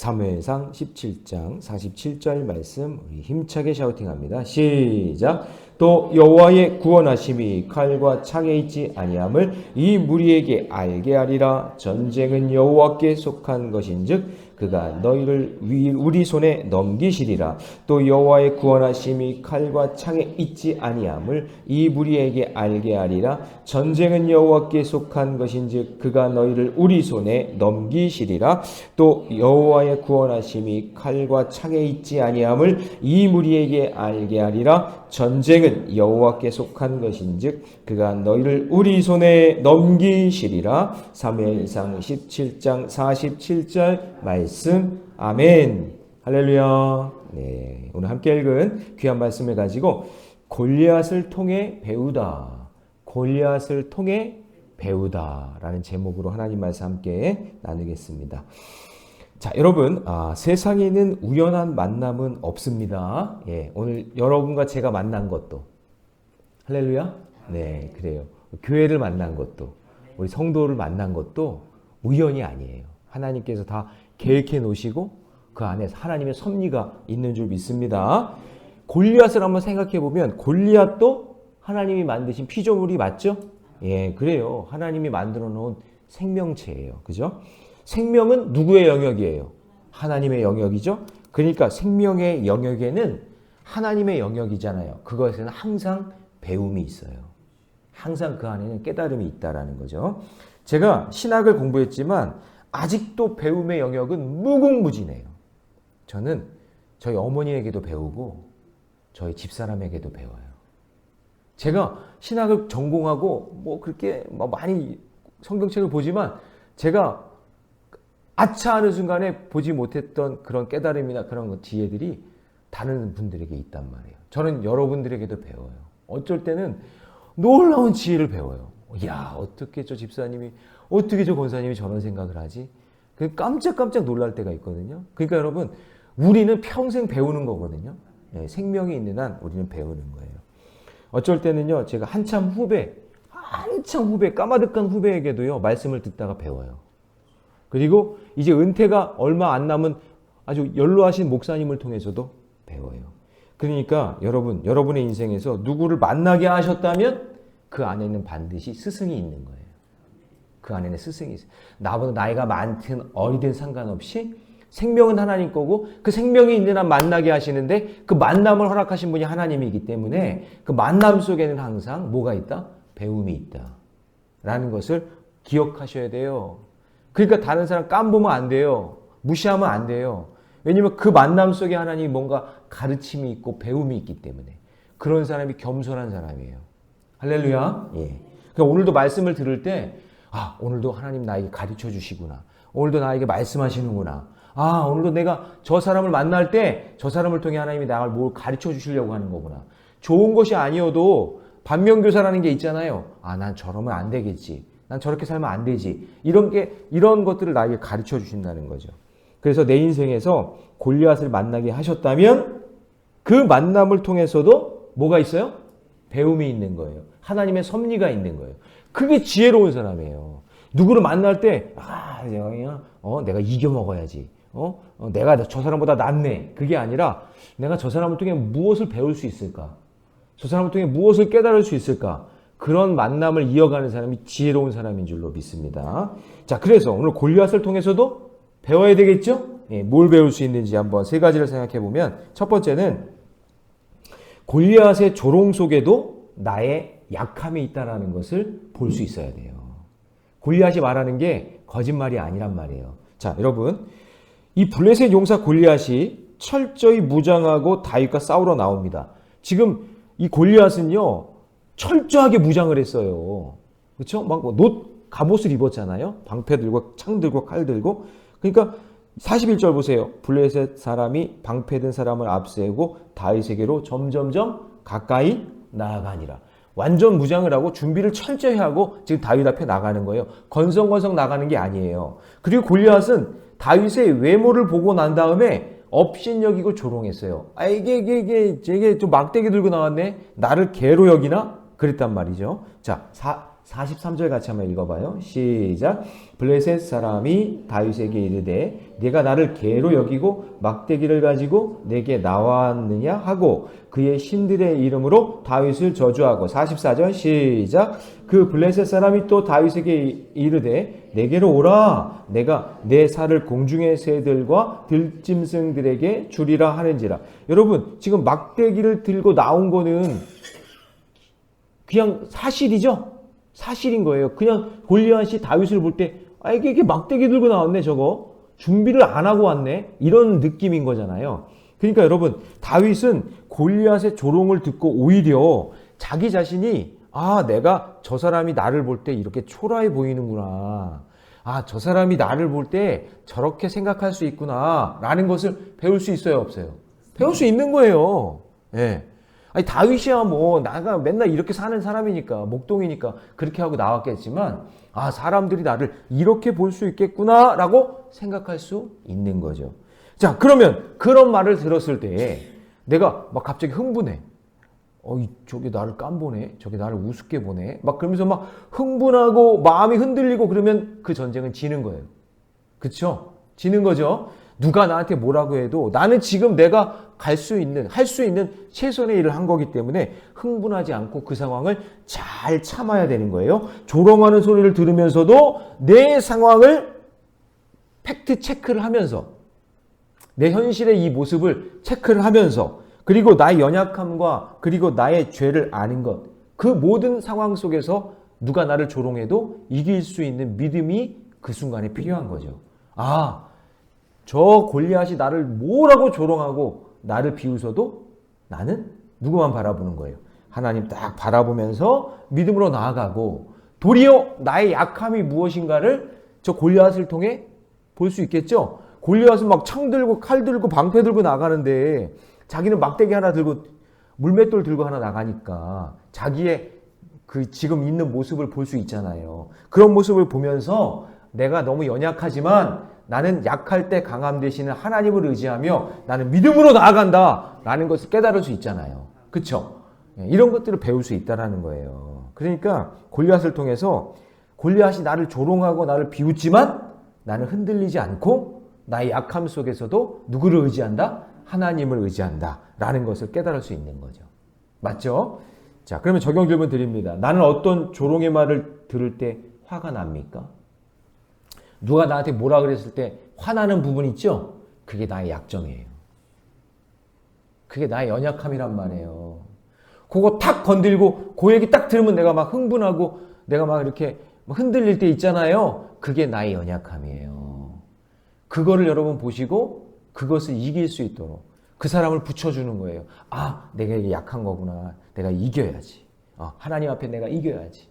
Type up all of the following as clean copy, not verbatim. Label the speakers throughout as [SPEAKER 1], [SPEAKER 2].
[SPEAKER 1] 사무엘상 17장 47절 말씀 우리 힘차게 샤우팅합니다. 시작. 또 여호와의 구원하심이 칼과 창에 있지 아니함을 이 무리에게 알게 하리라. 전쟁은 여호와께 속한 것인즉 그가 너희를 우리 손에 넘기시리라. 또 여호와의 구원하심이 칼과 창에 있지 아니함을 이 무리에게 알게 하리라. 전쟁은 여호와께 속한 것인즉 그가 너희를 우리 손에 넘기시리라. 또 여호와의 구원하심이 칼과 창에 있지 아니함을 이 무리에게 알게 하리라. 전쟁은 여호와께 속한 것인즉 그가 너희를 우리 손에 넘기시리라. 사무엘상 17장 47절 말씀. 아멘. 할렐루야. 네, 오늘 함께 읽은 귀한 말씀을 가지고 골리앗을 통해 배우다, 골리앗을 통해 배우다라는 제목으로 하나님 말씀 함께 나누겠습니다. 자, 여러분, 세상에 있는 우연한 만남은 없습니다. 예, 오늘 여러분과 제가 만난 것도, 할렐루야? 네, 그래요. 교회를 만난 것도, 우리 성도를 만난 것도 우연이 아니에요. 하나님께서 다 계획해 놓으시고 그 안에 하나님의 섭리가 있는 줄 믿습니다. 골리앗을 한번 생각해 보면 골리앗도 하나님이 만드신 피조물이 맞죠? 예, 그래요. 하나님이 만들어 놓은 생명체예요. 그죠? 생명은 누구의 영역이에요? 하나님의 영역이죠? 그러니까 생명의 영역에는 하나님의 영역이잖아요. 그것에는 항상 배움이 있어요. 항상 그 안에는 깨달음이 있다라는 거죠. 제가 신학을 공부했지만 아직도 배움의 영역은 무궁무진해요. 저는 저희 어머니에게도 배우고 저희 집사람에게도 배워요. 제가 신학을 전공하고 뭐 그렇게 많이 성경책을 보지만 제가 아차 하는 순간에 보지 못했던 그런 깨달음이나 그런 지혜들이 다른 분들에게 있단 말이에요. 저는 여러분들에게도 배워요. 어쩔 때는 놀라운 지혜를 배워요. 야, 어떻게 저 집사님이, 어떻게 저 권사님이 저런 생각을 하지? 깜짝깜짝 놀랄 때가 있거든요. 그러니까 여러분, 우리는 평생 배우는 거거든요. 네, 생명이 있는 한 우리는 배우는 거예요. 어쩔 때는요, 제가 한참 후배, 까마득한 후배에게도요, 말씀을 듣다가 배워요. 그리고 이제 은퇴가 얼마 안 남은 아주 연로하신 목사님을 통해서도 배워요. 그러니까 여러분, 여러분의 인생에서 누구를 만나게 하셨다면 그 안에는 반드시 스승이 있는 거예요. 그 안에는 스승이 있어요. 나보다 나이가 많든 어리든 상관없이 생명은 하나님 거고 그 생명이 있는 한 만나게 하시는데 그 만남을 허락하신 분이 하나님이기 때문에 그 만남 속에는 항상 뭐가 있다? 배움이 있다. 라는 것을 기억하셔야 돼요. 그러니까 다른 사람 깜보면 안 돼요. 무시하면 안 돼요. 왜냐면 그 만남 속에 하나님이 뭔가 가르침이 있고 배움이 있기 때문에 그런 사람이 겸손한 사람이에요. 할렐루야. 예. 그러니까 오늘도 말씀을 들을 때 오늘도 하나님 나에게 가르쳐 주시구나. 오늘도 나에게 말씀하시는구나. 오늘도 내가 저 사람을 만날 때 저 사람을 통해 하나님이 나를 뭘 가르쳐 주시려고 하는 거구나. 좋은 것이 아니어도 반면교사라는 게 있잖아요. 난 저러면 안 되겠지. 난 저렇게 살면 안 되지. 이런 것들을 나에게 가르쳐 주신다는 거죠. 그래서 내 인생에서 골리앗을 만나게 하셨다면 그 만남을 통해서도 뭐가 있어요? 배움이 있는 거예요. 하나님의 섭리가 있는 거예요. 그게 지혜로운 사람이에요. 누구를 만날 때 내가 이겨 먹어야지. 내가 저 사람보다 낫네. 그게 아니라 내가 저 사람을 통해 무엇을 배울 수 있을까? 저 사람을 통해 무엇을 깨달을 수 있을까? 그런 만남을 이어가는 사람이 지혜로운 사람인 줄로 믿습니다. 자, 그래서 오늘 골리앗을 통해서도 배워야 되겠죠? 뭘 배울 수 있는지 한번 세 가지를 생각해 보면 첫 번째는 골리앗의 조롱 속에도 나의 약함이 있다는 것을 볼 수 있어야 돼요. 골리앗이 말하는 게 거짓말이 아니란 말이에요. 자, 여러분, 이 블레셋 용사 골리앗이 철저히 무장하고 다윗과 싸우러 나옵니다. 지금 이 골리앗은요, 철저하게 무장을 했어요. 그렇죠? 막 갑옷을 입었잖아요. 방패 들고 창 들고 칼 들고. 그러니까 41절 보세요. 블레셋 사람이 방패 든 사람을 앞세우고 다윗에게로 점점점 가까이 나아가니라. 완전 무장을 하고 준비를 철저히 하고 지금 다윗 앞에 나가는 거예요. 건성건성 나가는 게 아니에요. 그리고 골리앗은 다윗의 외모를 보고 난 다음에 업신여기고 조롱했어요. 이게 좀 막대기 들고 나왔네. 나를 개로 여기나? 그랬단 말이죠. 자, 43절 같이 한번 읽어봐요. 시작. 블레셋 사람이 다윗에게 이르되 네가 나를 개로 여기고 막대기를 가지고 내게 나왔느냐 하고 그의 신들의 이름으로 다윗을 저주하고 44절 시작. 그 블레셋 사람이 또 다윗에게 이르되 내게로 오라 내가 내 살을 공중의 새들과 들짐승들에게 주리라 하는지라. 여러분 지금 막대기를 들고 나온 거는 그냥 사실이죠. 사실인 거예요. 그냥 골리앗이 다윗을 볼 때 이게 막대기 들고 나왔네 저거. 준비를 안 하고 왔네. 이런 느낌인 거잖아요. 그러니까 여러분 다윗은 골리앗의 조롱을 듣고 오히려 자기 자신이 내가 저 사람이 나를 볼 때 이렇게 초라해 보이는구나. 저 사람이 나를 볼 때 저렇게 생각할 수 있구나. 라는 것을 배울 수 있어요, 없어요? 배울 수 있는 거예요. 예. 아니, 다윗이야 뭐, 나가 맨날 이렇게 사는 사람이니까, 목동이니까 그렇게 하고 나왔겠지만, 사람들이 나를 이렇게 볼 수 있겠구나. 라고 생각할 수 있는 거죠. 자, 그러면 그런 말을 들었을 때 내가 막 갑자기 흥분해. 저게 나를 깜보네. 저게 나를 우습게 보네. 막 그러면서 막 흥분하고 마음이 흔들리고 그러면 그 전쟁은 지는 거예요. 그쵸? 지는 거죠. 누가 나한테 뭐라고 해도 나는 지금 내가 할 수 있는 최선의 일을 한 거기 때문에 흥분하지 않고 그 상황을 잘 참아야 되는 거예요. 조롱하는 소리를 들으면서도 내 상황을 팩트 체크를 하면서 내 현실의 이 모습을 체크를 하면서 그리고 나의 연약함과 그리고 나의 죄를 아는 것, 그 모든 상황 속에서 누가 나를 조롱해도 이길 수 있는 믿음이 그 순간에 필요한 거죠. 저 골리앗이 나를 뭐라고 조롱하고 나를 비웃어도 나는 누구만 바라보는 거예요. 하나님 딱 바라보면서 믿음으로 나아가고 도리어 나의 약함이 무엇인가를 저 골리앗을 통해 볼 수 있겠죠. 골리앗은 막 창 들고 칼 들고 방패 들고 나가는데 자기는 막대기 하나 들고 물맷돌 들고 하나 나가니까 자기의 그 지금 있는 모습을 볼 수 있잖아요. 그런 모습을 보면서 내가 너무 연약하지만 나는 약할 때 강함 되시는 하나님을 의지하며 나는 믿음으로 나아간다 라는 것을 깨달을 수 있잖아요. 그렇죠? 이런 것들을 배울 수 있다는 거예요. 그러니까 골리앗을 통해서 골리앗이 나를 조롱하고 나를 비웃지만 나는 흔들리지 않고 나의 약함 속에서도 누구를 의지한다? 하나님을 의지한다 라는 것을 깨달을 수 있는 거죠. 맞죠? 자, 그러면 적용 질문 드립니다. 나는 어떤 조롱의 말을 들을 때 화가 납니까? 누가 나한테 뭐라 그랬을 때 화나는 부분 있죠? 그게 나의 약점이에요. 그게 나의 연약함이란 말이에요. 그거 탁 건들고 그 얘기 딱 들으면 내가 막 흥분하고 내가 막 이렇게 흔들릴 때 있잖아요. 그게 나의 연약함이에요. 그거를 여러분 보시고 그것을 이길 수 있도록 그 사람을 붙여주는 거예요. 내가 이게 약한 거구나. 내가 이겨야지. 하나님 앞에 내가 이겨야지.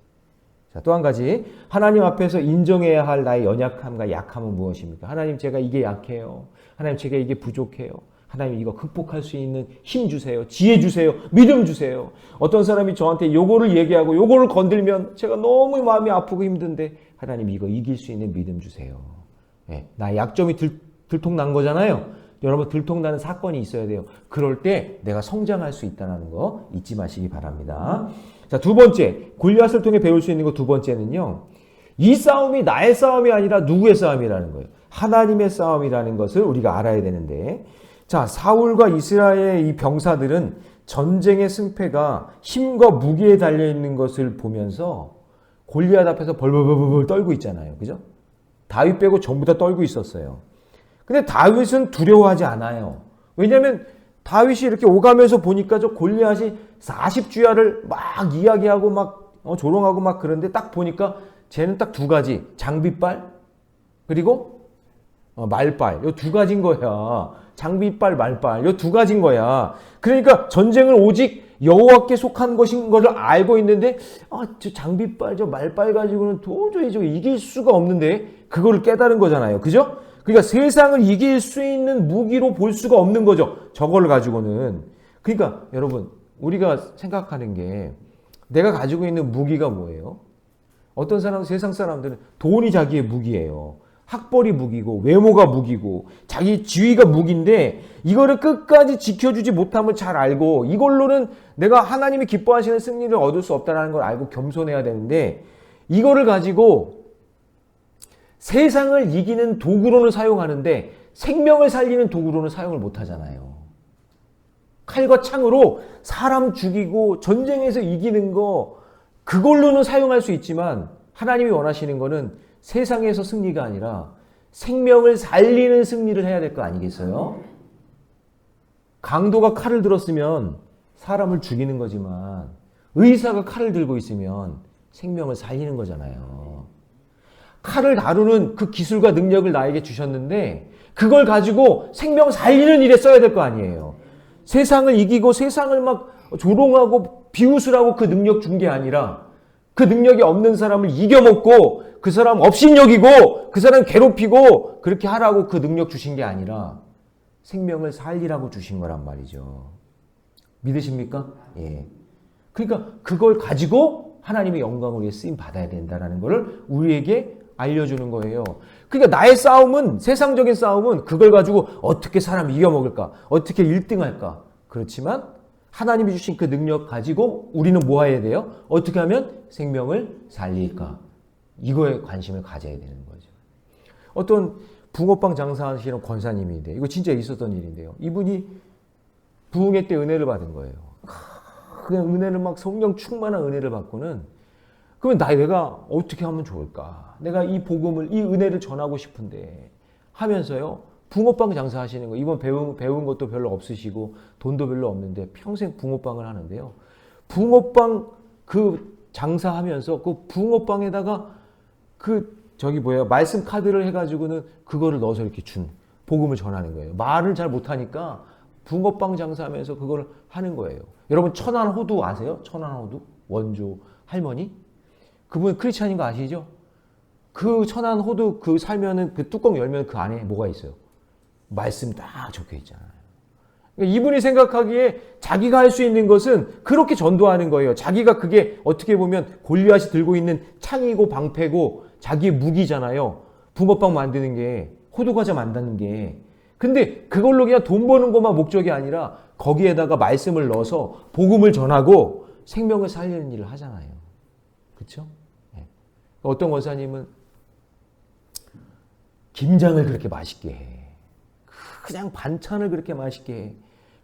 [SPEAKER 1] 자, 또 한 가지. 하나님 앞에서 인정해야 할 나의 연약함과 약함은 무엇입니까? 하나님 제가 이게 약해요. 하나님 제가 이게 부족해요. 하나님 이거 극복할 수 있는 힘 주세요. 지혜 주세요. 믿음 주세요. 어떤 사람이 저한테 요거를 얘기하고 요거를 건들면 제가 너무 마음이 아프고 힘든데 하나님 이거 이길 수 있는 믿음 주세요. 나의 약점이 들통난 거잖아요. 여러분 들통나는 사건이 있어야 돼요. 그럴 때 내가 성장할 수 있다는 거 잊지 마시기 바랍니다. 자, 두 번째, 골리앗을 통해 배울 수 있는 거 두 번째는요. 이 싸움이 나의 싸움이 아니라 누구의 싸움이라는 거예요. 하나님의 싸움이라는 것을 우리가 알아야 되는데, 자, 사울과 이스라엘의 이 병사들은 전쟁의 승패가 힘과 무기에 달려있는 것을 보면서 골리앗 앞에서 벌벌벌벌 떨고 있잖아요. 그죠? 다윗 빼고 전부 다 떨고 있었어요. 근데 다윗은 두려워하지 않아요. 왜냐하면 다윗이 이렇게 오가면서 보니까 저 골리앗이 40주야를 막 이야기하고 막 조롱하고 막 그런데 딱 보니까 쟤는 딱 두 가지. 장비빨 그리고 말빨. 이 두 가지인 거야. 장비빨, 말빨. 이 두 가지인 거야. 그러니까 전쟁은 오직 여호와께 속한 것인 것을 알고 있는데 저 장비빨, 저 말빨 가지고는 도저히 저 이길 수가 없는데 그거를 깨달은 거잖아요. 그죠? 그러니까 세상을 이길 수 있는 무기로 볼 수가 없는 거죠. 저거를 가지고는. 그러니까 여러분 우리가 생각하는 게 내가 가지고 있는 무기가 뭐예요? 어떤 사람, 세상 사람들은 돈이 자기의 무기예요. 학벌이 무기고 외모가 무기고 자기 지위가 무기인데 이거를 끝까지 지켜주지 못함을 잘 알고 이걸로는 내가 하나님이 기뻐하시는 승리를 얻을 수 없다는 걸 알고 겸손해야 되는데 이거를 가지고 세상을 이기는 도구로는 사용하는데 생명을 살리는 도구로는 사용을 못 하잖아요. 칼과 창으로 사람 죽이고 전쟁에서 이기는 거 그걸로는 사용할 수 있지만 하나님이 원하시는 거는 세상에서 승리가 아니라 생명을 살리는 승리를 해야 될 거 아니겠어요? 강도가 칼을 들었으면 사람을 죽이는 거지만 의사가 칼을 들고 있으면 생명을 살리는 거잖아요. 칼을 다루는 그 기술과 능력을 나에게 주셨는데 그걸 가지고 생명 살리는 일에 써야 될 거 아니에요. 세상을 이기고 세상을 막 조롱하고 비웃으라고 그 능력 준 게 아니라 그 능력이 없는 사람을 이겨먹고 그 사람 업신여기고 그 사람 괴롭히고 그렇게 하라고 그 능력 주신 게 아니라 생명을 살리라고 주신 거란 말이죠. 믿으십니까? 예. 그러니까 그걸 가지고 하나님의 영광을 위해 쓰임 받아야 된다는 것을 우리에게 알려주는 거예요. 그러니까 나의 싸움은, 세상적인 싸움은 그걸 가지고 어떻게 사람 이겨먹을까? 어떻게 1등할까? 그렇지만 하나님이 주신 그 능력 가지고 우리는 뭐 해야 돼요? 어떻게 하면 생명을 살릴까? 이거에 관심을 가져야 되는 거죠. 어떤 붕어빵 장사하시는 권사님인데 이거 진짜 있었던 일인데요. 이분이 부흥회 때 은혜를 받은 거예요. 그냥 은혜를 막 성령 충만한 은혜를 받고는 그러면 내가 어떻게 하면 좋을까? 내가 이 복음을, 이 은혜를 전하고 싶은데 하면서요. 붕어빵 장사하시는 거. 이번 배운 것도 별로 없으시고 돈도 별로 없는데 평생 붕어빵을 하는데요. 붕어빵 그 장사하면서 그 붕어빵에다가 말씀 카드를 해가지고는 그거를 넣어서 이렇게 복음을 전하는 거예요. 말을 잘 못하니까 붕어빵 장사하면서 그걸 하는 거예요. 여러분 천안호두 아세요? 천안호두? 원조 할머니? 그분 크리스찬인 거 아시죠? 그 천안호두 그 살면은 그 뚜껑 열면 그 안에 뭐가 있어요? 말씀 딱 적혀 있잖아요. 그러니까 이분이 생각하기에 자기가 할 수 있는 것은 그렇게 전도하는 거예요. 자기가 그게 어떻게 보면 골리앗이 들고 있는 창이고 방패고 자기의 무기잖아요. 붕어빵 만드는 게, 호두과자 만드는 게. 근데 그걸로 그냥 돈 버는 것만 목적이 아니라 거기에다가 말씀을 넣어서 복음을 전하고 생명을 살리는 일을 하잖아요. 그렇죠? 네. 어떤 권사님은 김장을 그렇게 맛있게 해. 그냥 반찬을 그렇게 맛있게 해.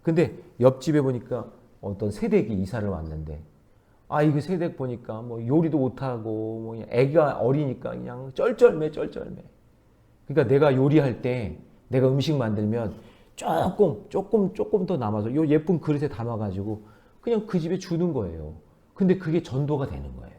[SPEAKER 1] 근데 옆집에 보니까 어떤 새댁이 이사를 왔는데 이거 새댁 보니까 뭐 요리도 못하고 뭐 애가 어리니까 그냥 쩔쩔매. 그러니까 내가 요리할 때 내가 음식 만들면 조금 더 남아서 요 예쁜 그릇에 담아가지고 그냥 그 집에 주는 거예요. 근데 그게 전도가 되는 거예요.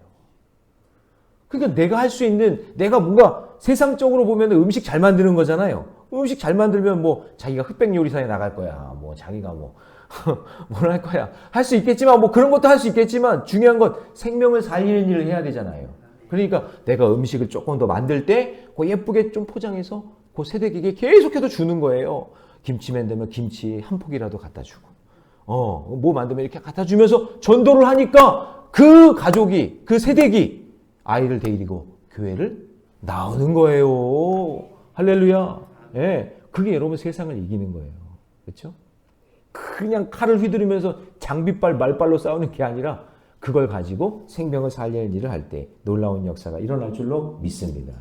[SPEAKER 1] 그러니까 내가 할 수 있는, 내가 뭔가 세상적으로 보면 음식 잘 만드는 거잖아요. 음식 잘 만들면 뭐 자기가 흑백 요리사에 나갈 거야. 뭐 자기가 뭘 할 거야. 할 수 있겠지만 뭐 그런 것도 할 수 있겠지만 중요한 건 생명을 살리는 일을 해야 되잖아요. 그러니까 내가 음식을 조금 더 만들 때 예쁘게 좀 포장해서 그 세대에게 계속해서 주는 거예요. 김치 만들면 김치 한 포기라도 갖다 주고 뭐 만들면 이렇게 갖다 주면서 전도를 하니까 그 가족이, 그 세대기 아이를 데리고 교회를 나오는 거예요. 할렐루야. 예, 그게 여러분 세상을 이기는 거예요. 그렇죠? 그냥 칼을 휘두르면서 장비빨, 말빨로 싸우는 게 아니라 그걸 가지고 생명을 살리는 일을 할 때 놀라운 역사가 일어날 줄로 믿습니다.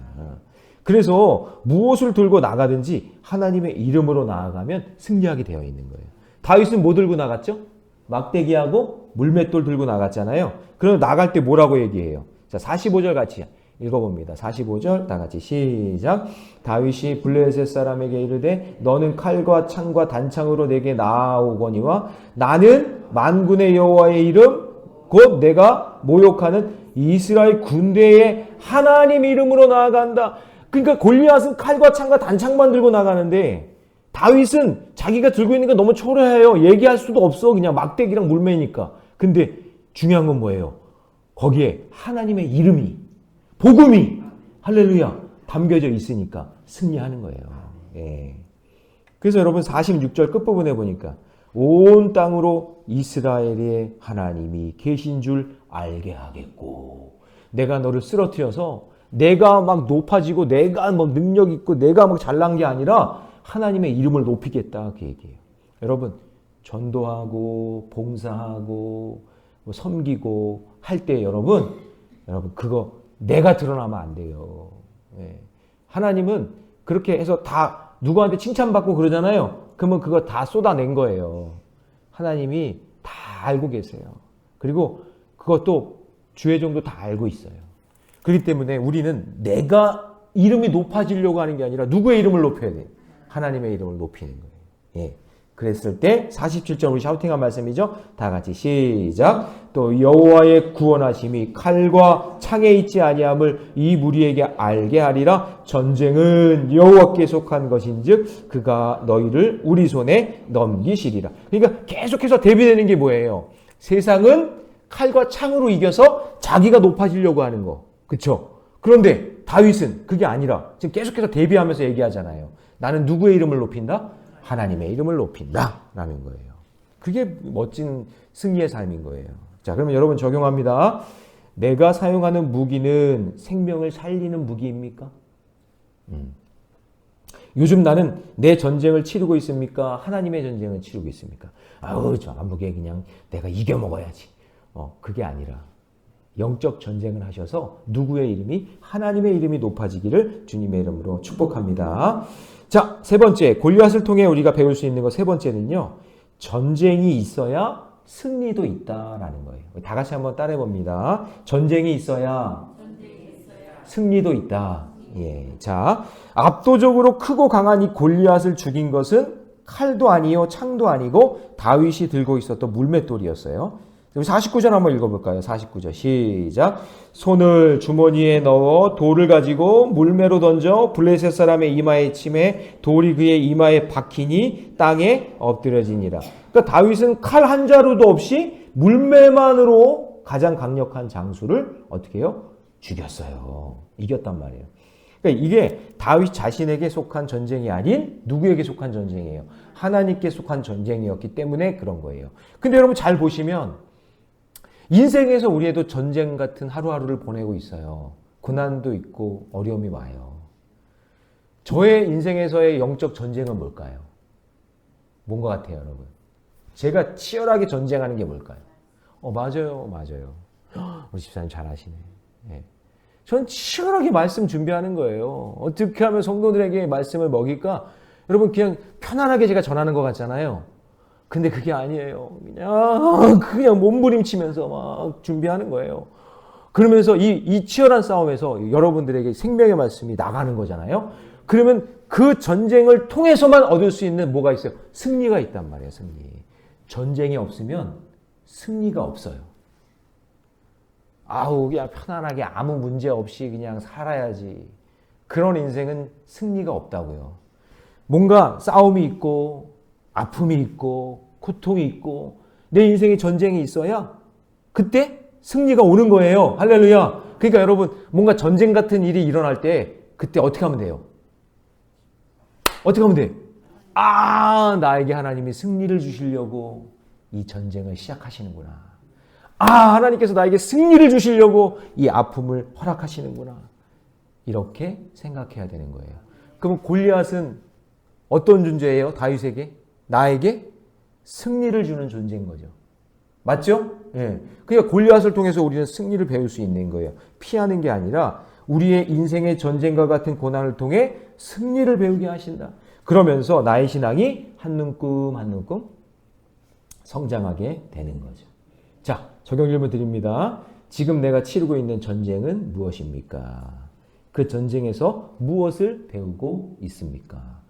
[SPEAKER 1] 그래서 무엇을 들고 나가든지 하나님의 이름으로 나아가면 승리하게 되어 있는 거예요. 다윗은 뭐 들고 나갔죠? 막대기하고 물맷돌 들고 나갔잖아요. 그럼 나갈 때 뭐라고 얘기해요? 자, 45절 같이 읽어봅니다. 45절 다 같이 시작. 다윗이 블레셋 사람에게 이르되 너는 칼과 창과 단창으로 내게 나아오거니와 나는 만군의 여호와의 이름 곧 내가 모욕하는 이스라엘 군대의 하나님 이름으로 나아간다. 그러니까 골리앗은 칼과 창과 단창만 들고 나가는데 다윗은 자기가 들고 있는 게 너무 초라해요. 얘기할 수도 없어. 그냥 막대기랑 물매니까. 근데 중요한 건 뭐예요? 거기에 하나님의 이름이, 복음이, 할렐루야, 담겨져 있으니까 승리하는 거예요. 예. 그래서 여러분 46절 끝부분에 보니까 온 땅으로 이스라엘의 하나님이 계신 줄 알게 하겠고, 내가 너를 쓰러뜨려서 내가 막 높아지고 내가 막 능력 있고 내가 막 잘난 게 아니라 하나님의 이름을 높이겠다 그 얘기예요. 여러분 전도하고 봉사하고 섬기고 할 때 여러분 그거 내가 드러나면 안 돼요. 예. 하나님은 그렇게 해서 다 누구한테 칭찬받고 그러잖아요. 그러면 그거 다 쏟아낸 거예요. 하나님이 다 알고 계세요. 그리고 그것도 주의 종도 다 알고 있어요. 그렇기 때문에 우리는 내가 이름이 높아지려고 하는 게 아니라 누구의 이름을 높여야 돼요? 하나님의 이름을 높이는 거예요. 예. 그랬을 때 47절 우리 샤우팅한 말씀이죠. 다 같이 시작. 또 여호와의 구원하심이 칼과 창에 있지 아니함을 이 무리에게 알게 하리라. 전쟁은 여호와께 속한 것인즉 그가 너희를 우리 손에 넘기시리라. 그러니까 계속해서 대비되는 게 뭐예요? 세상은 칼과 창으로 이겨서 자기가 높아지려고 하는 거. 그렇죠? 그런데 다윗은 그게 아니라 지금 계속해서 대비하면서 얘기하잖아요. 나는 누구의 이름을 높인다? 하나님의 이름을 높인다 라는 거예요. 그게 멋진 승리의 삶인 거예요. 자, 그러면 여러분 적용합니다. 내가 사용하는 무기는 생명을 살리는 무기입니까? 요즘 나는 내 전쟁을 치르고 있습니까? 하나님의 전쟁을 치르고 있습니까? 아우, 저 무게 그냥 내가 이겨먹어야지. 그게 아니라 영적 전쟁을 하셔서 누구의 이름이? 하나님의 이름이 높아지기를 주님의 이름으로 축복합니다. 자, 세 번째, 골리앗을 통해 우리가 배울 수 있는 것 세 번째는요. 전쟁이 있어야 승리도 있다라는 거예요. 다 같이 한번 따라해 봅니다. 전쟁이 있어야 승리도 있다. 예. 자, 압도적으로 크고 강한 이 골리앗을 죽인 것은 칼도 아니요, 창도 아니고 다윗이 들고 있었던 물맷돌이었어요. 49절 한번 읽어볼까요? 49절 시작. 손을 주머니에 넣어 돌을 가지고 물매로 던져 블레셋 사람의 이마에 치매 돌이 그의 이마에 박히니 땅에 엎드려지니라. 그러니까 다윗은 칼 한 자루도 없이 물매만으로 가장 강력한 장수를 어떻게 해요? 죽였어요. 이겼단 말이에요. 그러니까 이게 다윗 자신에게 속한 전쟁이 아닌 누구에게 속한 전쟁이에요? 하나님께 속한 전쟁이었기 때문에 그런 거예요. 근데 여러분 잘 보시면 인생에서 우리에도 전쟁 같은 하루하루를 보내고 있어요. 고난도 있고 어려움이 와요. 저의 인생에서의 영적 전쟁은 뭘까요? 뭔 것 같아요, 여러분? 제가 치열하게 전쟁하는 게 뭘까요? 맞아요. 우리 집사님 잘 아시네. 네. 전 치열하게 말씀 준비하는 거예요. 어떻게 하면 성도들에게 말씀을 먹일까? 여러분 그냥 편안하게 제가 전하는 것 같잖아요. 근데 그게 아니에요. 그냥 몸부림치면서 막 준비하는 거예요. 그러면서 이 치열한 싸움에서 여러분들에게 생명의 말씀이 나가는 거잖아요. 그러면 그 전쟁을 통해서만 얻을 수 있는 뭐가 있어요? 승리가 있단 말이에요. 승리. 전쟁이 없으면 승리가 없어요. 그냥 편안하게 아무 문제 없이 그냥 살아야지. 그런 인생은 승리가 없다고요. 뭔가 싸움이 있고 아픔이 있고 고통이 있고 내 인생에 전쟁이 있어야 그때 승리가 오는 거예요. 할렐루야. 그러니까 여러분 뭔가 전쟁 같은 일이 일어날 때 그때 어떻게 하면 돼요? 어떻게 하면 돼? 나에게 하나님이 승리를 주시려고 이 전쟁을 시작하시는구나. 하나님께서 나에게 승리를 주시려고 이 아픔을 허락하시는구나. 이렇게 생각해야 되는 거예요. 그럼 골리앗은 어떤 존재예요? 다윗에게? 나에게 승리를 주는 존재인 거죠. 맞죠? 예. 그러니까 골리앗을 통해서 우리는 승리를 배울 수 있는 거예요. 피하는 게 아니라 우리의 인생의 전쟁과 같은 고난을 통해 승리를 배우게 하신다. 그러면서 나의 신앙이 한 눈금 한 눈금 성장하게 되는 거죠. 자, 적용 질문 드립니다. 지금 내가 치르고 있는 전쟁은 무엇입니까? 그 전쟁에서 무엇을 배우고 있습니까?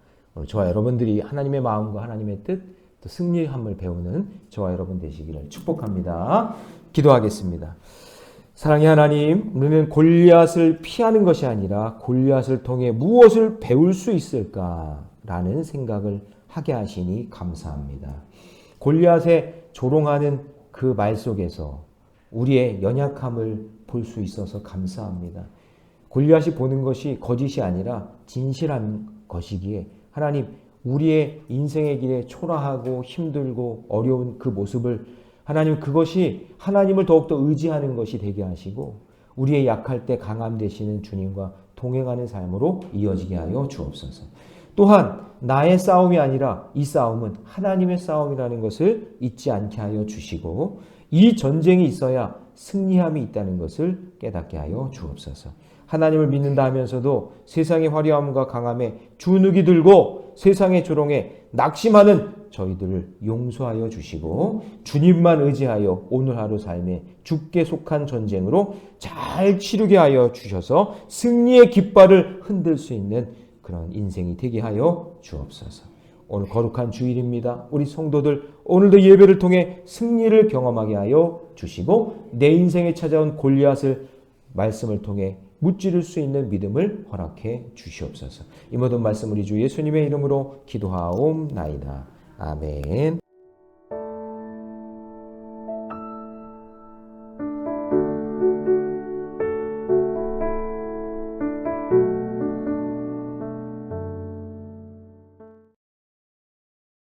[SPEAKER 1] 저와 여러분들이 하나님의 마음과 하나님의 뜻, 또 승리함을 배우는 저와 여러분 되시기를 축복합니다. 기도하겠습니다. 사랑의 하나님, 우리는 골리앗을 피하는 것이 아니라 골리앗을 통해 무엇을 배울 수 있을까라는 생각을 하게 하시니 감사합니다. 골리앗의 조롱하는 그 말 속에서 우리의 연약함을 볼 수 있어서 감사합니다. 골리앗이 보는 것이 거짓이 아니라 진실한 것이기에 하나님, 우리의 인생의 길에 초라하고 힘들고 어려운 그 모습을 하나님, 그것이 하나님을 더욱더 의지하는 것이 되게 하시고 우리의 약할 때 강함 되시는 주님과 동행하는 삶으로 이어지게 하여 주옵소서. 또한 나의 싸움이 아니라 이 싸움은 하나님의 싸움이라는 것을 잊지 않게 하여 주시고 이 전쟁이 있어야 승리함이 있다는 것을 깨닫게 하여 주옵소서. 하나님을 믿는다 하면서도 세상의 화려함과 강함에 주눅이 들고 세상의 조롱에 낙심하는 저희들을 용서하여 주시고 주님만 의지하여 오늘 하루 삶에 주께 속한 전쟁으로 잘 치르게 하여 주셔서 승리의 깃발을 흔들 수 있는 그런 인생이 되게 하여 주옵소서. 오늘 거룩한 주일입니다. 우리 성도들 오늘도 예배를 통해 승리를 경험하게 하여 주시고 내 인생에 찾아온 골리앗을 말씀을 통해 무찌를 수 있는 믿음을 허락해 주시옵소서. 이 모든 말씀 우리 주 예수님의 이름으로 기도하옵나이다. 아멘.